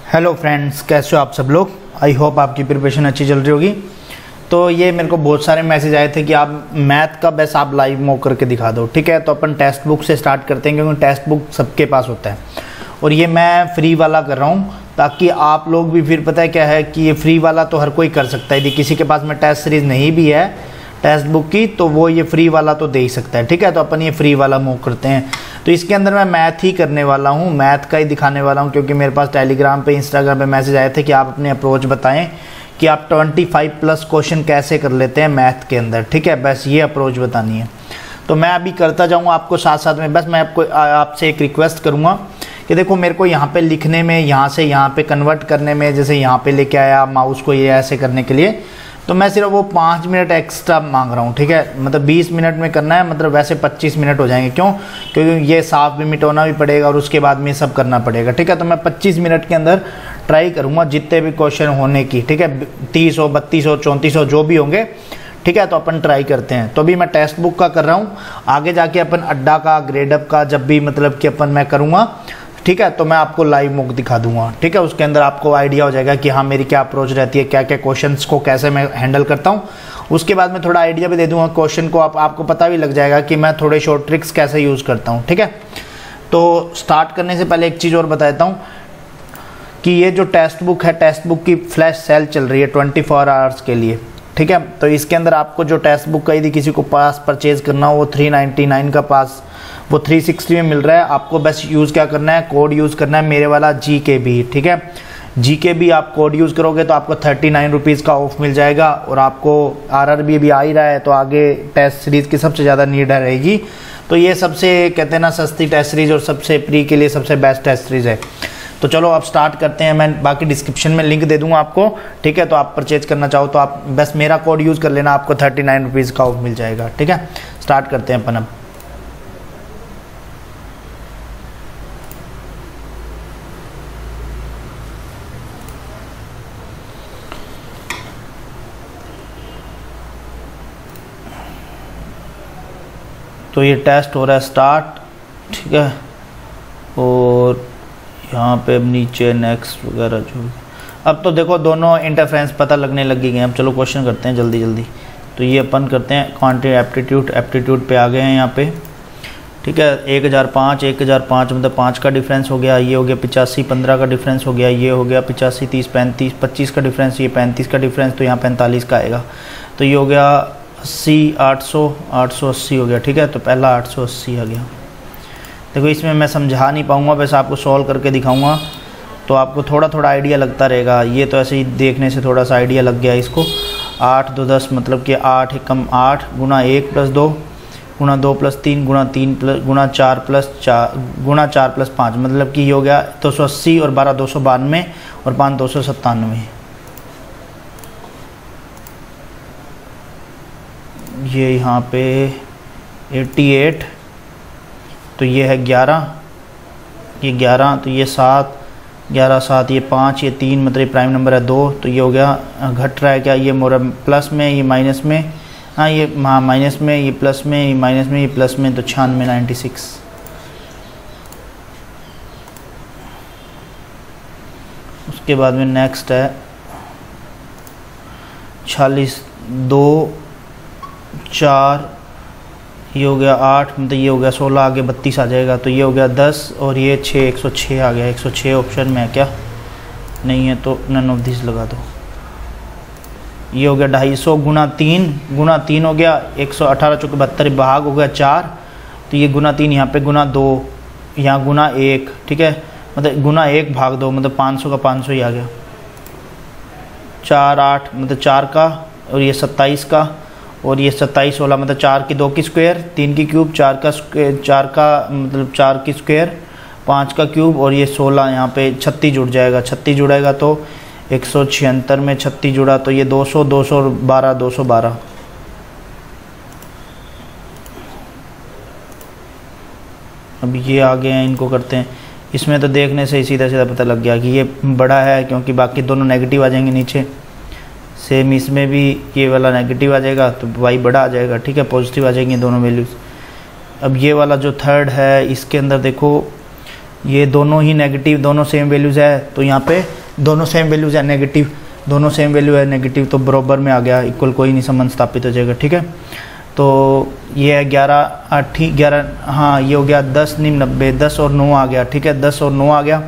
Hello friends, कैसे हो आप सब लोग। आई होप आपकी प्रिपरेशन अच्छी चल रही होगी। तो ये मेरे को बहुत सारे मैसेज आए थे कि आप मैथ का बेस्ट आप लाइव मॉक करके दिखा दो। ठीक है, तो अपन टेक्स्ट बुक से स्टार्ट करते हैं क्योंकि टेक्स्ट बुक सबके पास होता है और ये मैं फ्री वाला कर रहा हूँ ताकि आप लोग भी, फिर पता है क्या है कि ये फ्री वाला तो हर कोई कर सकता है। यदि किसी के पास में टेस्ट सीरीज़ नहीं भी है टेक्स्ट बुक की तो वो ये फ्री वाला तो दे ही सकता है। ठीक है, तो अपन ये फ्री वाला मॉक करते हैं। तो इसके अंदर मैं मैथ ही करने वाला हूँ, मैथ का ही दिखाने वाला हूँ क्योंकि मेरे पास टेलीग्राम पे इंस्टाग्राम पे मैसेज आए थे कि आप अपने अप्रोच बताएं कि आप 25 प्लस क्वेश्चन कैसे कर लेते हैं मैथ के अंदर। ठीक है, बस ये अप्रोच बतानी है। तो मैं अभी करता जाऊँगा आपको साथ साथ में। बस मैं आपसे एक रिक्वेस्ट करूँगा कि देखो मेरे को यहाँ पे लिखने में, यहाँ से यहाँ पे कन्वर्ट करने में, जैसे यहाँ पे लेके आया माउस को ये ऐसे करने के लिए, तो मैं सिर्फ वो 5 मिनट एक्स्ट्रा मांग रहा हूँ। ठीक है, मतलब 20 मिनट में करना है, मतलब वैसे 25 मिनट हो जाएंगे। क्यों? क्योंकि ये साफ भी मिटाना भी पड़ेगा और उसके बाद में सब करना पड़ेगा। ठीक है, तो मैं 25 मिनट के अंदर ट्राई करूँगा जितने भी क्वेश्चन होने की। ठीक है, 30 हो, 32 हो, 34 हो, जो भी होंगे। ठीक है, तो अपन ट्राई करते हैं। तो अभी मैं टेक्स्ट बुक का कर रहा हूँ, आगे जाके अपन अड्डा का, ग्रेडअप का जब भी मतलब कि अपन मैं करूँगा, ठीक है, तो मैं आपको लाइव मॉक दिखा दूंगा। ठीक है, उसके अंदर आपको आइडिया हो जाएगा कि हाँ मेरी क्या अप्रोच रहती है, क्या क्या क्वेश्चंस को कैसे मैं हैंडल करता हूँ। उसके बाद में थोड़ा आइडिया भी दे दूंगा क्वेश्चन को, आपको पता भी लग जाएगा कि मैं थोड़े शॉर्ट ट्रिक्स कैसे यूज़ करता हूँ। ठीक है, तो स्टार्ट करने से पहले एक चीज़ और बताता हूँ कि ये जो टेक्स्ट बुक है, टेक्स्ट बुक की फ्लैश सेल चल रही है 24 आवर्स के लिए। ठीक है, तो इसके अंदर आपको जो टेक्स्ट बुक का यदि किसी को पास परचेज करना हो वो 399 का पास वो 360 में मिल रहा है। आपको बस यूज़ क्या करना है, कोड यूज़ करना है मेरे वाला GKB। ठीक है, GKB आप कोड यूज़ करोगे तो आपको 39 रुपीज़ का ऑफ मिल जाएगा और आपको RRB भी आ ही रहा है तो आगे टेस्ट सीरीज़ की सबसे ज़्यादा नीड रहेगी। तो ये सबसे कहते हैं ना सस्ती टेस्ट सीरीज़ और सबसे प्री के लिए सबसे बेस्ट टेस्ट सीरीज़ है। तो चलो अब स्टार्ट करते हैं। मैं बाकी डिस्क्रिप्शन में लिंक दे दूंगा आपको। ठीक है, तो आप परचेज करना चाहो तो आप बस मेरा कोड यूज़ कर लेना, आपको 39 रुपीज़ का ऑफ मिल जाएगा। ठीक है, स्टार्ट करते हैं अपन अब। तो ये टेस्ट हो रहा है स्टार्ट। ठीक है, और यहाँ पे अब नीचे नेक्स्ट वगैरह जो, अब तो देखो दोनों इंटरफ्रेंस पता लगने लगी गए। अब चलो क्वेश्चन करते हैं जल्दी जल्दी। तो ये अपन करते हैं क्वांटिटी एप्टीट्यूड पे आ गए हैं यहाँ पे। ठीक है, 1005 मतलब 5 का डिफरेंस हो गया, ये हो गया 85, 15 का डिफरेंस हो गया, ये हो गया 85, 30, 35, 25 का डिफरेंस, ये 35 का डिफरेंस, तो यहाँ 45 का आएगा। तो ये हो गया 80, 880 हो गया। ठीक है, तो पहला 880 आ गया। देखो इसमें मैं समझा नहीं पाऊँगा, बस आपको सॉल्व करके दिखाऊँगा तो आपको थोड़ा थोड़ा आइडिया लगता रहेगा। ये तो ऐसे ही देखने से थोड़ा सा आइडिया लग गया इसको। 8 2 10 मतलब कि 8 एकम 8 गुना 1 प्लस 2 गुना 2 प्लस 3 गुना 3 प्लस गुना 4 प्लस 4 गुना 4 प्लस 5 मतलब कि ये हो गया 280 और 12 292 और 5 297। ये यहाँ पे 88, तो ये है 11, ये 11, तो ये 7, 11 7, ये 5, ये 3 मतलब ये प्राइम नंबर है 2, तो ये हो गया घट रहा है क्या, ये मोर प्लस में, ये माइनस में, हाँ ये हाँ माइनस में, ये प्लस में, ये माइनस में, ये प्लस में, तो 96 96। उसके बाद में नेक्स्ट है 46 2 4, ये हो गया 8 मतलब ये हो गया 16, आगे 32 आ जाएगा, तो ये हो गया 10 और ये 6 106 आ गया। 106 ऑप्शन में है क्या? नहीं है, तो नन ऑफ दिस लगा दो। ये हो गया 250 गुना 3 हो गया 118 चौके 72 भाग हो गया 4, तो ये गुना 3 यहाँ पे गुना 2 यहाँ गुना 1। ठीक है, मतलब गुना 1 भाग 2 मतलब 500 का 500 ही आ गया। 4 8 मतलब 4 का, और ये 27 का, और ये 27 16 मतलब 4 की 2 की स्क्वायर, 3 की क्यूब, 4 का मतलब 4 की स्क्वायर, 5 का क्यूब, और ये 16 यहाँ पे 36 जुड़ जाएगा। 36 जुड़ेगा तो 176 में 36 जुड़ा तो ये 200 212 212। अब ये आ गए हैं, इनको करते हैं। इसमें तो देखने से ही सीधा सीधा पता लग गया कि ये बड़ा है क्योंकि बाकी दोनों नेगेटिव आ जाएंगे नीचे। सेम इसमें भी ये वाला नेगेटिव आ जाएगा तो y बड़ा आ जाएगा। ठीक है, पॉजिटिव आ जाएंगे दोनों वैल्यूज़। अब ये वाला जो थर्ड है इसके अंदर देखो ये दोनों ही नेगेटिव, दोनों सेम वैल्यूज़ है, तो यहाँ पे दोनों सेम वैल्यूज़ है नेगेटिव, दोनों सेम वैल्यू है नेगेटिव, तो बराबर में आ गया, इक्वल कोई नहीं संबंध स्थापित हो जाएगा। ठीक है, तो ये है 11 8 11, हाँ ये हो गया 10 नीम 90, 10 और 9 आ गया। ठीक है, 10 और 9 आ गया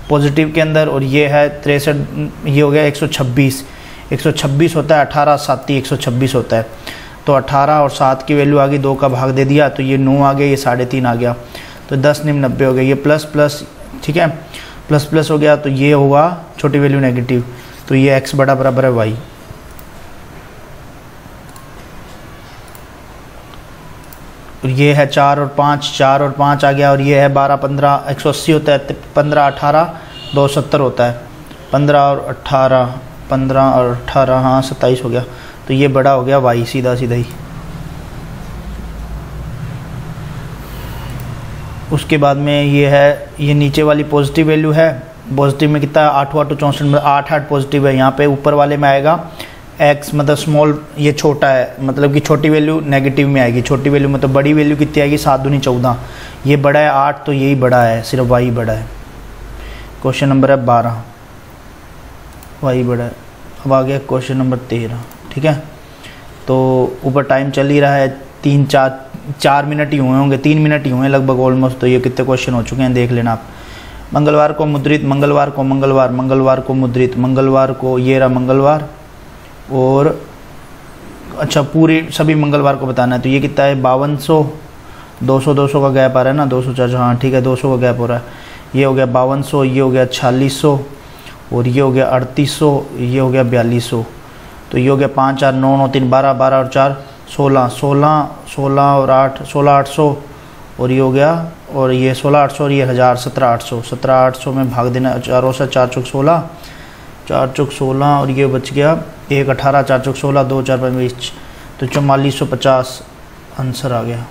पॉजिटिव के अंदर, और ये है 63, ये हो गया 126, 126 होता है, 18 7 126 होता है, तो 18 और 7 की वैल्यू आ गई, 2 का भाग दे दिया, तो ये 9 आ गया, ये 3.5 आ गया, तो 10 नीम 90 हो गया, ये प्लस प्लस, ठीक है प्लस प्लस हो गया, तो ये होगा छोटी वैल्यू नेगेटिव, तो ये x बड़ा बराबर है y। और ये है 4 और 5, 4 और 5 आ गया, और ये है 12 15 180 होता है, 15 18 270 होता है, 15 और 18 हाँ 27 हो गया, तो ये बड़ा हो गया y, सीधा सीधा ही। उसके बाद में ये है, ये नीचे वाली पॉजिटिव वैल्यू है, पॉजिटिव में कितना है 8 8 64 में 8 8 पॉजिटिव है, यहाँ पे ऊपर वाले में आएगा x, मतलब स्मॉल, ये छोटा है, मतलब कि छोटी वैल्यू नेगेटिव में आएगी, छोटी वैल्यू में, तो बड़ी वैल्यू कितनी आएगी 7 दूनी 14, ये बड़ा है 8, तो यही बड़ा है, सिर्फ y बड़ा है। क्वेश्चन नंबर है 12, y बड़ा है। अब आ गया क्वेश्चन नंबर 13। ठीक है, तो ऊपर टाइम चल ही रहा है, 4 मिनट ही हुए होंगे, 3 मिनट ही हुए हैं लगभग ऑलमोस्ट, तो ये कितने क्वेश्चन हो चुके हैं देख लेना आप। मंगलवार को मुद्रित, मंगलवार को मंगलवार को मुद्रित, मंगलवार को, ये रहा मंगलवार, और अच्छा पूरी सभी मंगलवार को बताना है, तो ये कितना है 5200, 200 का गैप आ रहा है ना, 200 400, हाँ ठीक है 200 का गैप हो रहा है, ये हो गया 5200, ये हो गया 4600, और ये हो गया 3800, ये हो गया 4200, तो ये हो गया 5 4 9 9 3 12, 12 और 4 16, 16 16 और 8 16 800, और ये हो गया, और ये 16 800, और ये 1000 17 800, 17 800 में भाग देना चारों से, 4 चौक 16, 4 चौक 16, और ये बच गया 1 18, 4 चौक 16, 2 4 5 20, तो 4450 आंसर आ गया।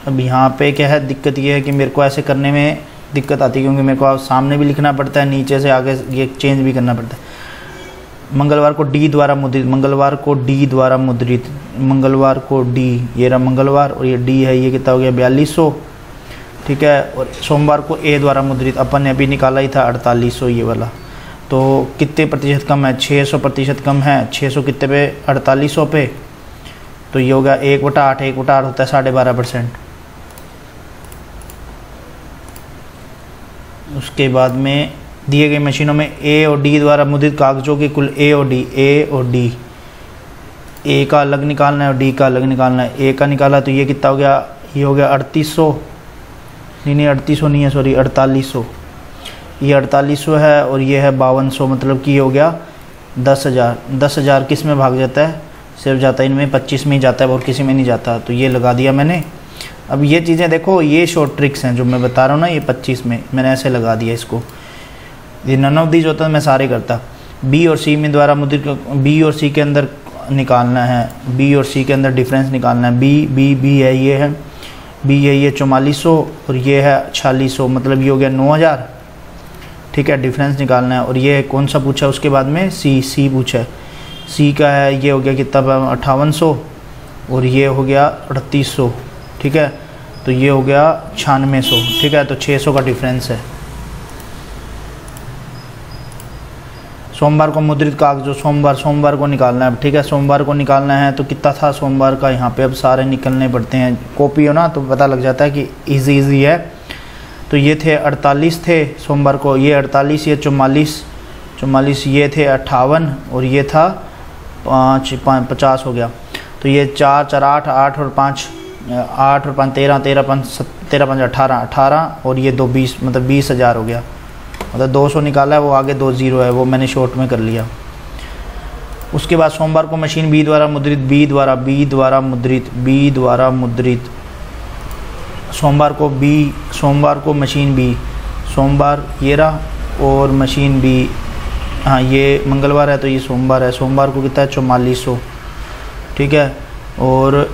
अब यहाँ पे क्या है, दिक्कत ये है कि मेरे को ऐसे करने में दिक्कत आती है, क्योंकि मेरे को सामने भी लिखना पड़ता है, नीचे से आगे ये चेंज भी करना पड़ता है। मंगलवार को डी द्वारा मुद्रित, मंगलवार को डी द्वारा मुद्रित, मंगलवार को डी, ये रहा मंगलवार, और ये डी है, ये कितना हो गया 4200। ठीक है, और सोमवार को ए द्वारा मुद्रित, अपन ने अभी निकाला ही था 4800 ये वाला, तो कितने प्रतिशत कम है, 600% कम है, 600 कितने पे 4800 पे, तो ये होगा 1/8, 1/8 होता है 12.5%। उसके बाद में दिए गए मशीनों में ए और डी द्वारा मुद्रित कागजों की कुल ए और डी, ए का अलग निकालना है और डी का अलग निकालना है। ए का निकाला तो ये कितना हो गया, ये हो गया 3800, नहीं 3800 नहीं है सॉरी 4800, ये 4800 है, और ये है 5200, मतलब कि ये हो गया 10,000। 10,000 किस में भाग जाता है, सिर्फ जाता है इनमें 25 में ही जाता है और किसी में नहीं जाता, तो ये लगा दिया मैंने। अब ये चीज़ें देखो, ये शॉर्ट ट्रिक्स हैं जो मैं बता रहा हूँ ना, ये 25 में मैंने ऐसे लगा दिया इसको। ये नन ऑफ दीज होता है मैं सारे करता। बी और सी में द्वारा मुद्रित, बी और सी के अंदर निकालना है, बी और सी के अंदर डिफरेंस निकालना है। बी है, ये है बी है, ये 4400 और ये है 4600, मतलब ये हो गया 9000। ठीक है, डिफरेंस निकालना है। और ये कौन सा पूछा उसके बाद में, सी पूछा है। सी का है, ये हो गया कितना 5800 और ये हो गया 3800। ठीक है, तो ये हो गया 9600। ठीक है, तो 600 का डिफरेंस है। सोमवार को मुद्रित कागज, सोमवार को निकालना है। ठीक है, सोमवार को निकालना है तो कितना था सोमवार का, यहाँ पे अब सारे निकलने पड़ते हैं। कॉपी हो ना तो पता लग जाता है कि इजी है। तो ये थे 48 थे सोमवार को, ये 48, ये 44, ये थे 58 और ये था 50 हो गया। तो ये 4 4 8 और 5 13 5 18 और ये 2 20, मतलब 20,000 हो गया। मतलब 200 निकाला है, वो आगे 2 0 है, वो मैंने शॉर्ट में कर लिया। उसके बाद सोमवार को मशीन बी द्वारा मुद्रित, बी द्वारा मुद्रित सोमवार को मशीन बी, सोमवार ये रहा और मशीन बी, हाँ ये मंगलवार है तो ये सोमवार है। सोमवार को कितना है 4400। ठीक है, और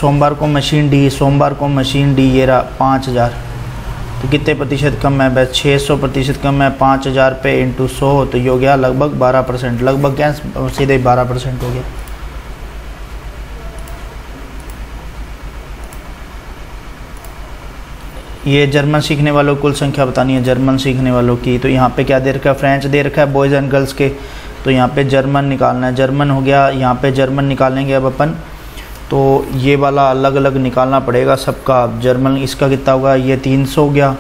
सोमवार को मशीन डी, ये रहा 5000। तो कितने प्रतिशत कम है, बस 600% कम है 5000 पे इंटू 100, तो ये हो गया लगभग 12%, लगभग क्या सीधे 12% हो गया। ये जर्मन सीखने वालों की कुल संख्या बतानी है, जर्मन सीखने वालों की। तो यहाँ पे क्या दे रखा है, फ्रेंच दे रखा है बॉयज़ एंड गर्ल्स के, तो यहाँ पे जर्मन निकालना है, जर्मन हो गया, यहाँ पे जर्मन निकालेंगे अब अपन। तो ये वाला अलग अलग निकालना पड़ेगा सबका। जर्मन इसका कितना होगा, ये 300 हो गया,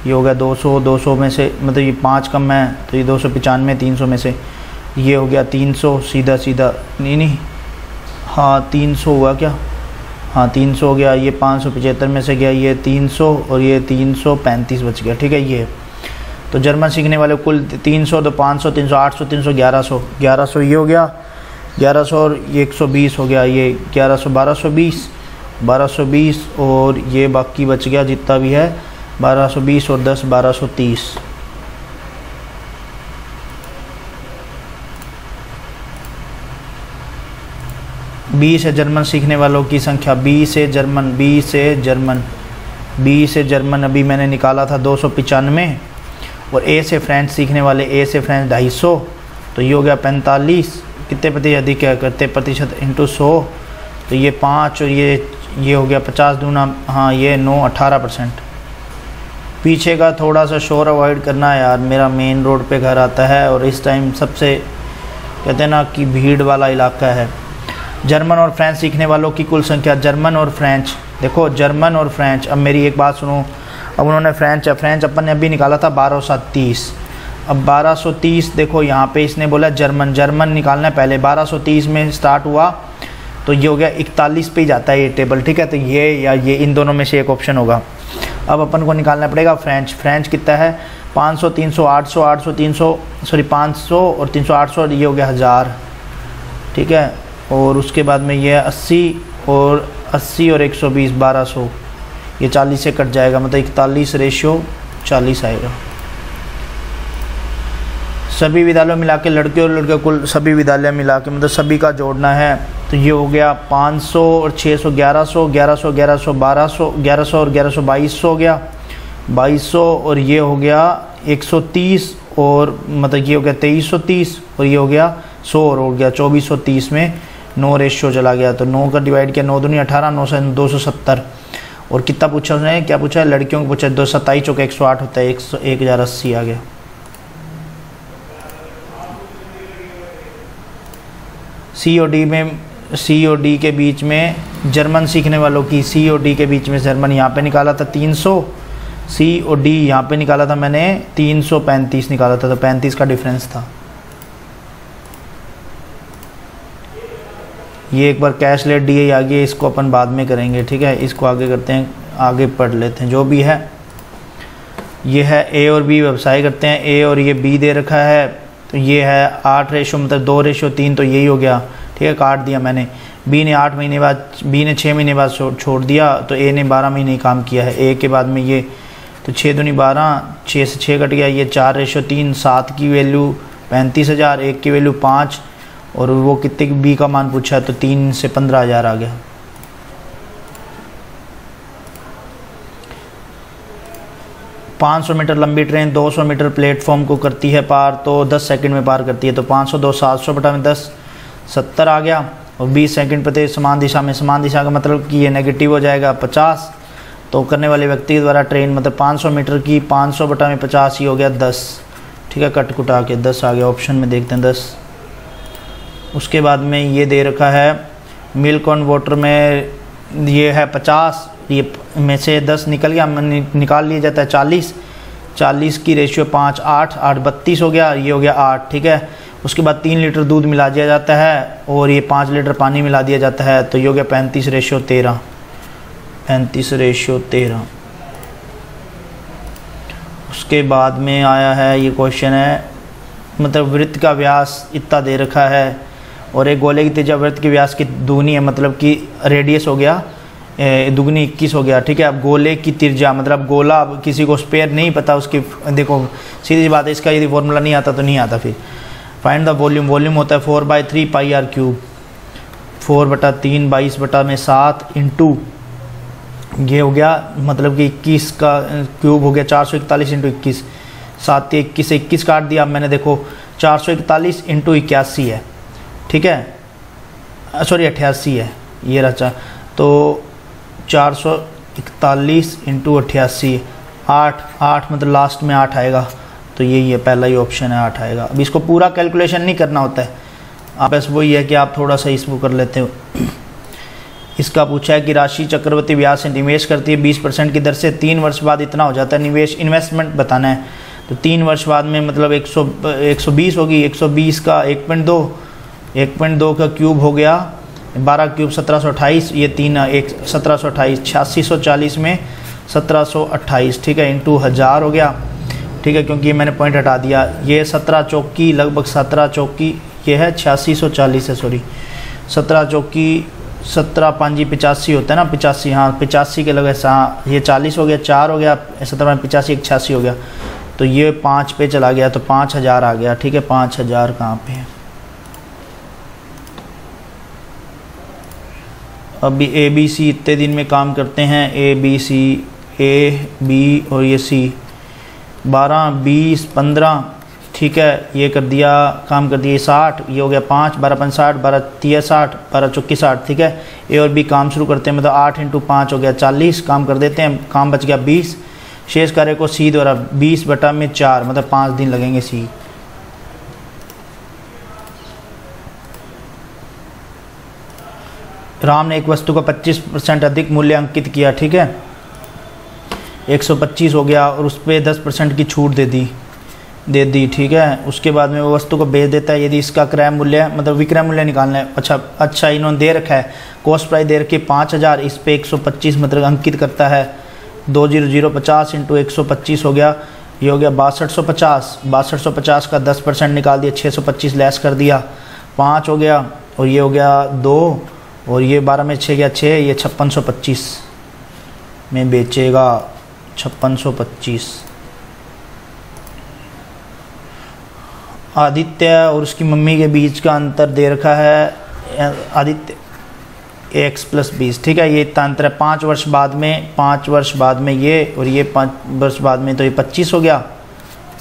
ये हो गया 200, 200 में से मतलब ये 5 कम है तो ये 295, 300 में से ये हो गया 300, सीधा सीधा नहीं हाँ 300 हुआ क्या, हाँ 300 हो गया। ये 575 में से गया ये 300 और ये 335 बच गया, ठीक है। ये तो जर्मन सीखने वाले कुल 300, तो 500, 300, 800, 300, 1100, 1100 ये हो गया, 1100 और ये 120 हो गया, ये 1100, 1220, 1220 और ये बाकी बच गया जितना भी है 1220 और 10, 1230। बी से जर्मन सीखने वालों की संख्या, बी से जर्मन अभी मैंने निकाला था 295 और ए से फ्रेंच सीखने वाले, ए से फ्रेंच 250, तो ये हो गया 45। कितने प्रतिशत अधिक क्या करते, प्रतिशत इंटू 100, तो ये 5 और ये हो गया 50 दूना, हाँ ये 9, 18%। पीछे का थोड़ा सा शोर अवॉइड करना है यार, मेरा मेन रोड पे घर आता है और इस टाइम सबसे कहते हैं ना कि भीड़ वाला इलाका है। जर्मन और फ्रेंच सीखने वालों की कुल संख्या, जर्मन और फ्रेंच, देखो जर्मन और फ्रेंच। अब मेरी एक बात सुनो, अब उन्होंने फ्रेंच अपन ने अभी निकाला था 1230, अब 1230 देखो यहाँ पे इसने बोला जर्मन निकालना है पहले, 1230 में स्टार्ट हुआ तो ये हो गया 41 पे ही जाता है ये टेबल, ठीक है। तो ये या ये इन दोनों में से एक ऑप्शन होगा। अब अपन को निकालना पड़ेगा फ्रेंच कितना है, 500, 300, 800, 800, 300 सॉरी 500 और 300, 800, ये हो गया 1000, ठीक है। और उसके बाद में ये 80 और 120, 1200, ये 40 से कट जाएगा, मतलब 41:40 आएगा। सभी विद्यालयों मिला के लड़के और लड़के कुल सभी विद्यालय मिला के मतलब सभी का जोड़ना है, तो ये हो गया 500 और 600, 1100, 1100, 1100, 1200, 1100 और 1100, 2200 हो गया, 2200 और ये हो गया 130 और मतलब ये हो गया 2330 और ये हो गया 100 और हो गया 2430 में 9 रेशियो चला गया। तो 9 का डिवाइड किया, 9 दूनी 18, 9 से 270 और कितना पूछा उसने, क्या पूछा है, लड़कियों को पूछा 227 चौके 108 होता है, 1080 आ गया। सी और डी के बीच में जर्मन सीखने वालों की, सी और डी के बीच में जर्मन यहाँ पे निकाला था 300, सी और डी यहाँ पे निकाला था मैंने 335 निकाला था, तो 35 का डिफरेंस था। ये एक बार कैश लेट डी आ गई, इसको अपन बाद में करेंगे, ठीक है। इसको आगे करते हैं, आगे पढ़ लेते हैं जो भी है। ये है ए और बी व्यवसाय करते हैं, ए और ये बी दे रखा है, तो ये है 8 रेशो मतलब 2:3, तो यही हो गया, ठीक है। काट दिया मैंने, बी ने 8 महीने बाद, बी ने 6 महीने बाद छोड़ दिया, तो ए ने 12 महीने काम किया है। ए के बाद में ये तो 6 दूनी 12, 6 से 6 कट गया, ये 4:3, 7 की वैल्यू 35,000, 1 की वैल्यू 5 और वो कितने बी का मान पूछा तो 3 से 15,000 आ गया। $500 मीटर लंबी ट्रेन 200 मीटर प्लेटफॉर्म को करती है पार, तो 10 सेकंड में पार करती है, तो 500 2 700 बटा में 10 70 आ गया। और 20 सेकंड प्रति समान दिशा में, समान दिशा का मतलब कि ये नेगेटिव हो जाएगा 50, तो करने वाले व्यक्ति के द्वारा ट्रेन मतलब 500 मीटर की 500 बटा में 50 ही हो गया 10, ठीक है। कट कुटा के 10 आ गया, ऑप्शन में देखते हैं 10। उसके बाद में ये दे रखा है मिल्क ऑन वाटर में ये है 50, ये में से 10 निकल गया, निकाल लिया जाता है 40 की रेशियो 5, 8, 8 32 हो गया, ये हो गया 8, ठीक है। उसके बाद 3 लीटर दूध मिला दिया जाता है और ये 5 लीटर पानी मिला दिया जाता है, तो ये हो गया 35:13, 35:13। उसके बाद में आया है ये क्वेश्चन है, मतलब वृत्त का व्यास इतना दे रखा है और एक गोले की त्रिज्या वृत्त के व्यास की दुगनी है, मतलब कि रेडियस हो गया दुगनी 21 हो गया, ठीक है। अब गोले की त्रिज्या मतलब गोला, अब किसी को स्पेयर नहीं पता उसकी, देखो सीधी बात है, इसका यदि फॉर्मूला नहीं आता तो नहीं आता। फिर फाइंड द वॉल्यूम, वॉल्यूम होता है 4/3 πr³, 4/3 22 बटा में 7 इंटू ये हो गया मतलब कि 21 का क्यूब हो गया 441 इंटू 21, 7 21 से 21 काट दिया। अब मैंने देखो 441 इंटू 81 है, ठीक है, सॉरी 88 है ये रचा, तो 400 41 इंटू 88, 8 मतलब लास्ट में 8 आएगा, तो यही है पहला ही ऑप्शन है, 8 आएगा। अब इसको पूरा कैलकुलेशन नहीं करना होता है, आप बस वही है कि आप थोड़ा सा इसको कर लेते हो। इसका पूछा है कि राशि चक्रवृद्धि ब्याज से निवेश करती है 20% की दर से, 3 वर्ष बाद इतना हो जाता है निवेश, इन्वेस्टमेंट बताना है। तो 3 वर्ष बाद में मतलब 120 होगी, 120 का 1.2 का क्यूब हो गया, 12 क्यूब 1728, ये 3 1 1728, 8640 में 1728, ठीक है, इंटू 1000 हो गया, ठीक है, क्योंकि ये मैंने पॉइंट हटा दिया। ये 17 चौकी लगभग 17 चौकी ये है 8640 है, सॉरी 17 चौकी 17 5 85 होता है ना, 85, हाँ 85 के लगे, हाँ ये 40 हो गया, 4 हो गया, 17 85 86 हो गया, तो ये 5 पे चला गया, तो 5000 आ गया, ठीक है। 5000 कहाँ पे है? अभी ABC इतने दिन में काम करते हैं, ABC A B और ये C 12 20 15, ठीक है, ये कर दिया, काम कर दिया 60, ये हो गया 5 12 5 60, 12 3 60, 12 चौकी 60, ठीक है। A और B काम शुरू करते हैं, मतलब 8 इंटू 5 हो गया 40, काम कर देते हैं, काम बच गया 20। शेष कार्य को C द्वारा 20/4 मतलब 5 दिन लगेंगे C। राम ने एक वस्तु का 25% अधिक मूल्य अंकित किया, ठीक है, 125 हो गया, और उस पर 10% की छूट दे दी, ठीक है। उसके बाद में वो वस्तु को बेच देता है, यदि इसका क्रय मूल्य मतलब विक्रय मूल्य निकालना है। अच्छा इन्होंने दे रखा है, कॉस्ट प्राइस दे रखी 5000, इस पे 125 मतलब अंकित करता है, 20050 इंटू 125 हो गया, ये हो गया 6250 का 10% निकाल दिया, 625 लेस कर दिया, 5 हो गया, और ये हो गया 2, और ये 12 में 6 गया 6, ये 5625 में बेचेगा, 5625। आदित्य और उसकी मम्मी के बीच का अंतर दे रखा है, आदित्य x + 20, ठीक है, ये इतना अंतर है। 5 वर्ष बाद में ये, और ये 5 वर्ष बाद में, तो ये 25 हो गया,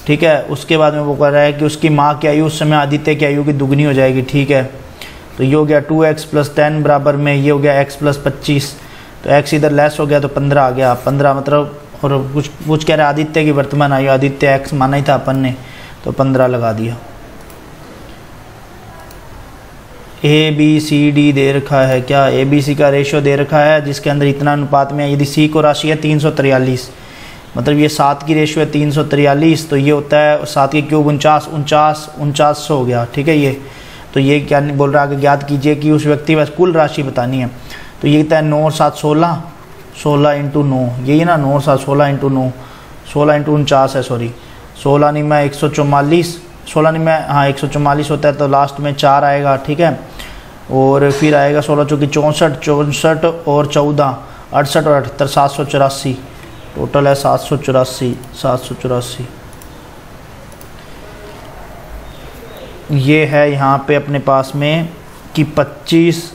ठीक है। उसके बाद में वो कह रहा है कि उसकी माँ की आयु उस समय आदित्य की आयु की दुगनी हो जाएगी, ठीक है। तो ये हो गया 2x + 10 बराबर में ये हो गया x + 25, तो x इधर लेस हो गया, तो 15 आ गया, 15 मतलब, और कुछ कह रहा है आदित्य की वर्तमान आयु, आदित्य x माना ही था अपन ने, तो 15 लगा दिया। ABCD दे रखा है, क्या ABC का रेशियो दे रखा है, जिसके अंदर इतना अनुपात में, यदि C को राशि है 343, मतलब ये 7 की रेशियो है 343, तो ये होता है 7 के क्यूब 49 हो गया, ठीक है। ये तो ये क्या बोल रहा है, आगे ज्ञात कीजिए कि उस व्यक्ति के पास कुल राशि बतानी है, तो ये कहता है 9 और 7 16, 16 इंटू 9, यही ना 9 और 7 16 इंटू 9, 16 इंटू 49 है, सॉरी 16 नहीं मैं 144, 16 नहीं मैं, हाँ 144 होता है, तो लास्ट में 4 आएगा, ठीक है। और फिर आएगा 16 चौकी 64 और 14 68 और 78 784, टोटल है 784। ये है यहाँ पे अपने पास में कि 25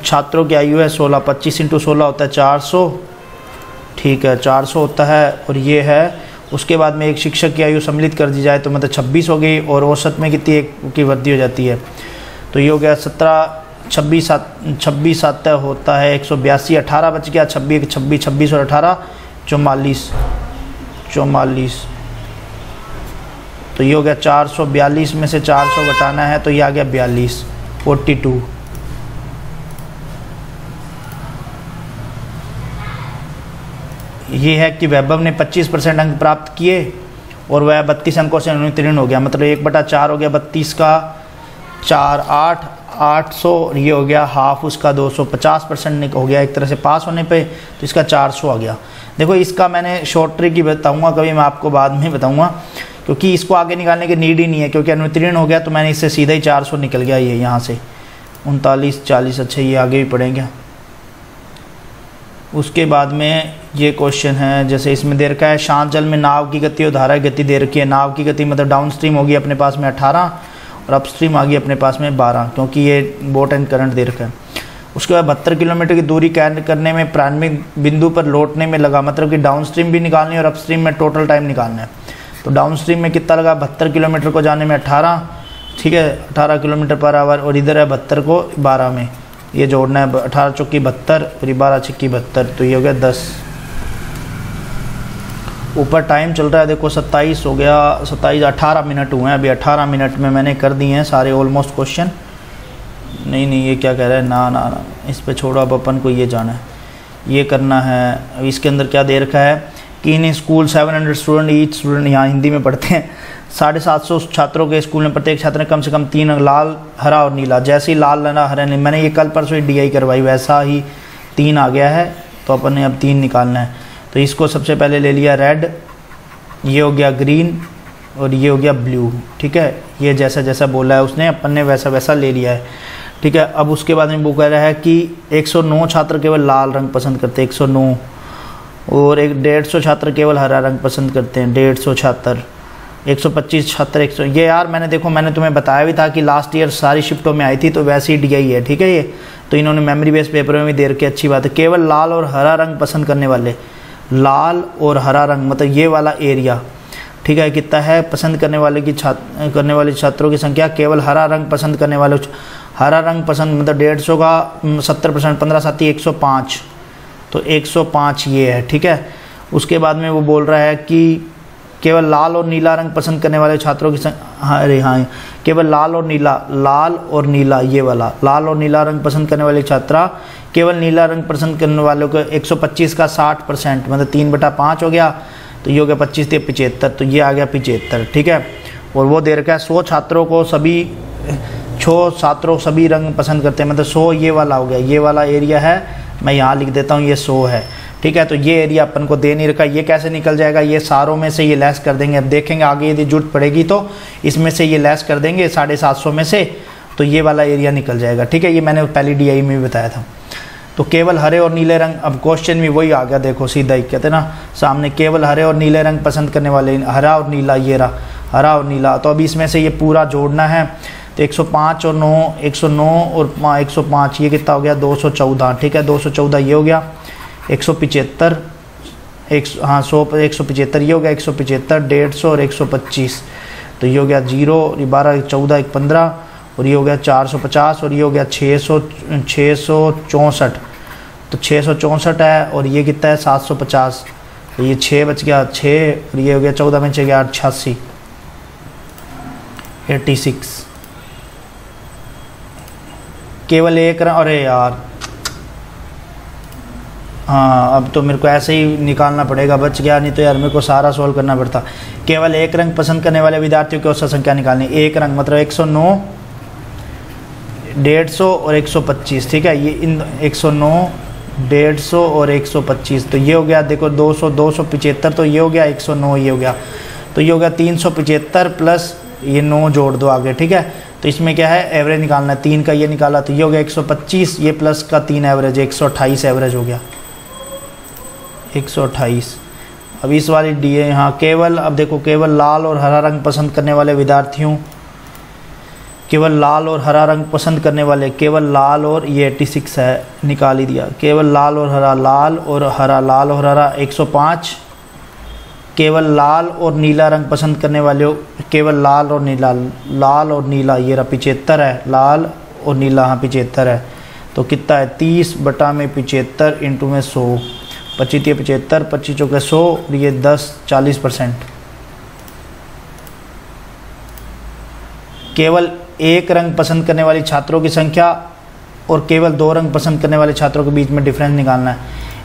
छात्रों की आयु है 16, 25 इंटू 16 होता है 400, ठीक है 400 होता है, और ये है। उसके बाद में एक शिक्षक की आयु सम्मिलित कर दी जाए तो मतलब 26 हो गई, और औसत में कितनी एक की वृद्धि हो जाती है, तो ये हो गया 26 7 होता है 182, 18 बच गया, 26 और 18 44, तो ये हो गया 442 में से 400 घटाना है, तो ये आ गया 42। ये है कि वैभव ने 25% अंक प्राप्त किए और वह 32 अंकों से अनुत्तीर्ण हो गया, मतलब 1/4 हो गया 32 का 4 800, ये हो गया हाफ उसका 250% हो गया एक तरह से पास होने पे, तो इसका 400 आ गया। देखो इसका मैंने शॉर्ट ट्रिक ही बताऊंगा, कभी मैं आपको बाद में बताऊंगा, क्योंकि इसको आगे निकालने की नीड ही नहीं है, क्योंकि अनुत्तीर्ण हो गया तो मैंने इससे सीधा ही 400 निकल गया, ये यहाँ से 39 40, अच्छा ये आगे भी पढ़ेंगे। उसके बाद में ये क्वेश्चन है, जैसे इसमें दे रखा है शांत जल में नाव की गति और धारा की गति दे रखी है। नाव की गति मतलब डाउन स्ट्रीम होगी अपने पास में 18 और अप स्ट्रीम आ गई अपने पास में 12, क्योंकि ये बोट एंड करंट दे रखा है। उसके बाद 72 किलोमीटर की दूरी कैर करने में प्रारंभिक बिंदु पर लौटने में लगा, मतलब कि डाउन स्ट्रीम भी निकालनी है और अप स्ट्रीम में टोटल टाइम निकालना है। तो डाउन स्ट्रीम में कितना लगा, 72 किलोमीटर को जाने में 18, ठीक है 18 किलोमीटर पर आवर, और इधर है 72 को 12 में, ये जोड़ना है 18 चौकी 72 और 12 छक्की 72, तो ये हो गया 10। ऊपर टाइम चल रहा है देखो 27 हो गया, 27 18 मिनट हुए हैं अभी। 18 मिनट में मैंने कर दिए हैं सारे ऑलमोस्ट क्वेश्चन। नहीं ये क्या कह रहा है, ना इस पे छोड़ो, अब अपन को ये जाना है, ये करना है। अब इसके अंदर क्या दे रखा है कि in school 700 student, each student, यहाँ हिंदी में पढ़ते हैं, 750 छात्रों के स्कूल में प्रत्येक छात्र ने कम से कम 3 रंग, लाल, हरा और नीला। जैसे ही लाल, हरा, नीला, मैंने ये कल परसों ही DI करवाई, वैसा ही 3 आ गया है, तो अपन ने अब 3 निकालना है। तो इसको सबसे पहले ले लिया रेड, ये हो गया ग्रीन और ये हो गया ब्लू। ठीक है, ये जैसा जैसा बोला है उसने, अपन ने वैसा वैसा ले लिया है। ठीक है, अब उसके बाद में वो कह रहा है कि 109 छात्र केवल लाल रंग पसंद करते हैं, 109, और 150 छात्र केवल हरा रंग पसंद करते हैं, 150 छात्र, 125 छात्र 100। ये यार मैंने देखो, मैंने तुम्हें बताया भी था कि लास्ट ईयर सारी शिफ्टों में आई थी, तो वैसे ही DI है। ठीक है, ये तो इन्होंने मेमोरी बेस्ड पेपर में भी दे रखी, अच्छी बात है। केवल लाल और हरा रंग पसंद करने वाले, लाल और हरा रंग मतलब ये वाला एरिया, ठीक है, कितना है पसंद करने वाले की करने वाले छात्रों की संख्या, केवल हरा रंग पसंद करने वाले, हरा रंग पसंद मतलब 150 का 70%, 15 साथी 105, तो 105 ये है। ठीक है, उसके बाद में वो बोल रहा है कि केवल लाल और नीला रंग पसंद करने वाले छात्रों की संख्या, अरे हाँ, केवल लाल और नीला ये वाला, लाल और नीला रंग पसंद करने वाले छात्रा, केवल नीला रंग पसंद करने वालों को 125 का 60%, मतलब 3/5 हो गया, तो ये हो गया 25 से 75, तो ये आ गया 75। ठीक है, और वो दे रखा है 100 छात्रों को सभी रंग पसंद करते हैं, मतलब 100 ये वाला हो गया, ये वाला एरिया है, मैं यहाँ लिख देता हूँ, ये 100 है। ठीक है, तो ये एरिया अपन को दे नहीं रखा, ये कैसे निकल जाएगा, ये सारों में से ये लेस कर देंगे। अब देखेंगे आगे यदि जरूरत पड़ेगी तो इसमें से ये लेस कर देंगे 750 में से, तो ये वाला एरिया निकल जाएगा। ठीक है, ये मैंने पहली DI में भी बताया था। तो केवल हरे और नीले रंग, अब क्वेश्चन भी वही आ गया देखो, सीधा ही कहते ना सामने, केवल हरे और नीले रंग पसंद करने वाले, हरा और नीला, ये रहा हरा और नीला। तो अब इसमें से ये पूरा जोड़ना है, तो 105 और 9, 109 और 105, ये कितना हो गया 214। ठीक है, 214 ये हो गया, 175, 175 ये हो गया, 175, 150 और 125, तो ये हो गया 0, 12, 14, 15, और ये हो गया 450, और ये हो गया 664, तो 664 है, और ये कितना है 750, तो ये 6 बच गया 6, और ये हो गया 14 में 6 गया 88, 86। केवल एक रंग, अरे यार हाँ, अब तो मेरे को ऐसे ही निकालना पड़ेगा, बच गया, नहीं तो यार मेरे को सारा सॉल्व करना पड़ता। केवल एक रंग पसंद करने वाले विद्यार्थियों की औसत संख्या निकालनी, एक रंग मतलब 109, 150 और 125। ठीक है, ये इन 109, 150 और 125, तो ये हो गया देखो 200, 275, तो ये हो गया 109, ये हो गया, तो ये हो गया 375 प्लस ये 9 जोड़ दो आगे। ठीक है, तो इसमें क्या है एवरेज निकालना है, 3 का ये निकाला, तो ये हो गया 125, ये प्लस का 3 एवरेज, 128 एवरेज हो गया, 128। अब इस वाली DI यहाँ केवल, अब देखो केवल लाल और हरा रंग पसंद करने वाले विद्यार्थियों, केवल लाल और हरा रंग पसंद करने वाले, केवल लाल और ये 86 है, निकाल ही दिया, केवल लाल और हरा, लाल और हरा 105, केवल लाल और नीला रंग पसंद करने वाले, केवल लाल और नीला ये रहा 75 है, लाल और नीला हाँ 75 है, तो कितना है 30/75 इंटू में 100, 25 75, 25 चौके 100, और ये 10 40%। केवल एक रंग पसंद करने वाली छात्रों की संख्या और केवल 2 रंग पसंद करने वाले छात्रों के बीच में डिफरेंस निकालना है।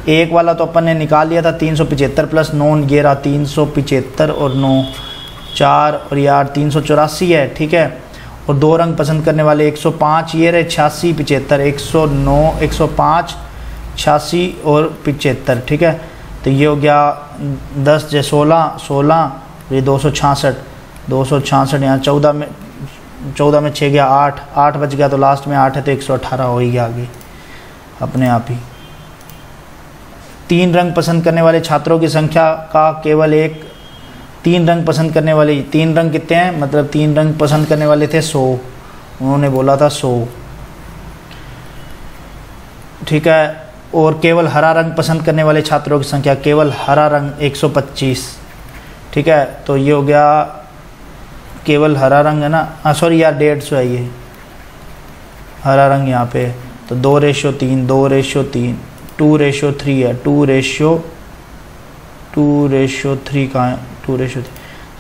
एक वाला तो अपन ने निकाल लिया था 375 प्लस 9, ये रहा 375 और 9 4 और यार 384 है। ठीक है, और 2 रंग पसंद करने वाले 105, ये रहे 86 75, 109 105 86 और 75। ठीक है, तो ये हो गया 10 से 16, ये 266 यहाँ 14 में 6 गया 8 बच गया, तो लास्ट में 8 है, तो 118 हो ही गया आगे अपने आप ही। 3 रंग पसंद करने वाले छात्रों की संख्या का केवल एक, 3 रंग पसंद करने वाले, 3 रंग कितने हैं, मतलब 3 रंग पसंद करने वाले थे 100, उन्होंने बोला था 100। ठीक है, और केवल हरा रंग पसंद करने वाले छात्रों की संख्या, केवल हरा रंग 125। ठीक है, तो ये हो गया केवल हरा रंग है ना, सॉरी यार 150 है, ये हरा रंग यहाँ पे तो 2:3, 2:3, 2:3 है, 2:3 कहाँ है, 2:3।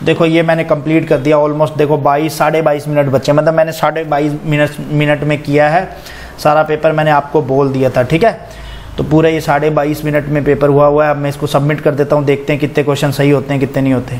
देखो ये मैंने कंप्लीट कर दिया ऑलमोस्ट। देखो 22 मिनट बचे, मतलब मैंने 22 मिनट में किया है सारा पेपर, मैंने आपको बोल दिया था, ठीक है। तो पूरे ये 22 मिनट में पेपर हुआ है। अब मैं इसको सबमिट कर देता हूँ, देखते हैं कितने क्वेश्चन सही होते हैं कितने नहीं होते।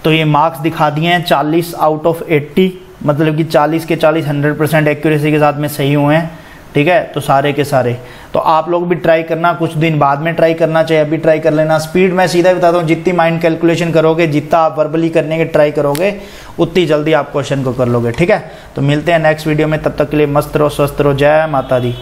तो ये मार्क्स दिखा दिए हैं 40 आउट ऑफ 80, मतलब कि 40 के 40 100% एक्यूरेसी के साथ में सही हुए हैं, ठीक है। तो सारे के सारे, तो आप लोग भी ट्राई करना, कुछ दिन बाद में ट्राई करना चाहिए, अभी ट्राई कर लेना। स्पीड मैं सीधा बताता हूँ, जितनी माइंड कैलकुलेशन करोगे, जितना आप वर्बली करने के ट्राई करोगे, उतनी जल्दी आप क्वेश्चन को कर लोगे, ठीक है। तो मिलते हैं नेक्स्ट वीडियो में, तब तक के लिए मस्त रहो, स्वस्थ रहो, जय माता दी।